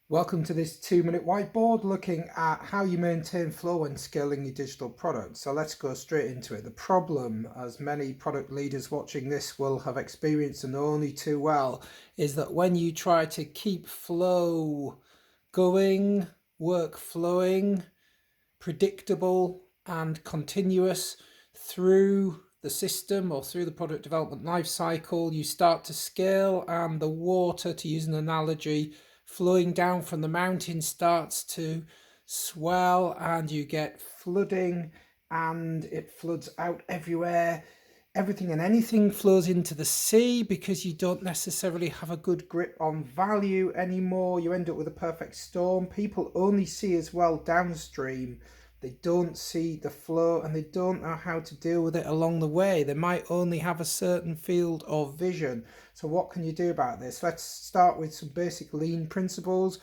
Welcome to this 2-minute whiteboard looking at how you maintain flow when scaling your digital product. So let's go straight into it. The problem, as many product leaders watching this will have experienced and know only too well, is that when you try to keep flow going, work flowing, predictable and continuous through the system or through the product development life cycle, you start to scale and the water, to use an analogy, flowing down from the mountain starts to swell and you get flooding and it floods out everywhere. Everything and anything flows into the sea because you don't necessarily have a good grip on value anymore. You end up with a perfect storm. People only see as well downstream. They don't see the flow and they don't know how to deal with it along the way. They might only have a certain field of vision. So what can you do about this? Let's start with some basic lean principles.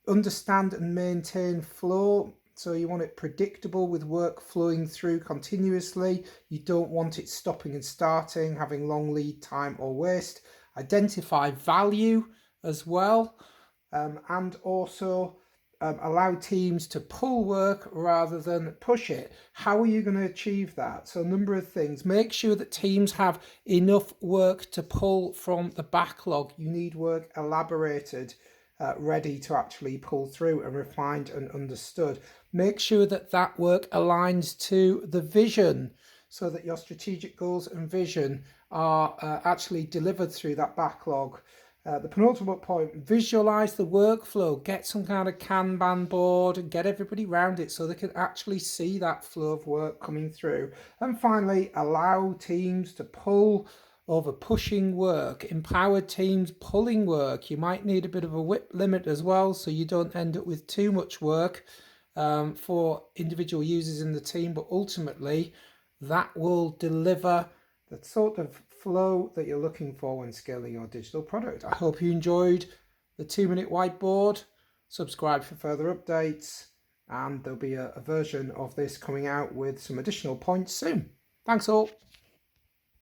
Understand and maintain flow. So you want it predictable with work flowing through continuously. You don't want it stopping and starting, having long lead time or waste. Identify value as well, and also allow teams to pull work rather than push it. How are you going to achieve that? So a number of things. Make sure that teams have enough work to pull from the backlog. You need work elaborated, ready to actually pull through and refined and understood. Make sure that that work aligns to the vision so that your strategic goals and vision are actually delivered through that backlog. The penultimate point, visualize the workflow, get some kind of Kanban board and get everybody around it so they can actually see that flow of work coming through. And finally, allow teams to pull over pushing work, empower teams pulling work. You might need a bit of a whip limit as well so you don't end up with too much work for individual users in the team, but ultimately that will deliver the sort of flow that you're looking for when scaling your digital product. I hope you enjoyed the 2-minute whiteboard. Subscribe for further updates, and there'll be a version of this coming out with some additional points soon. Thanks all.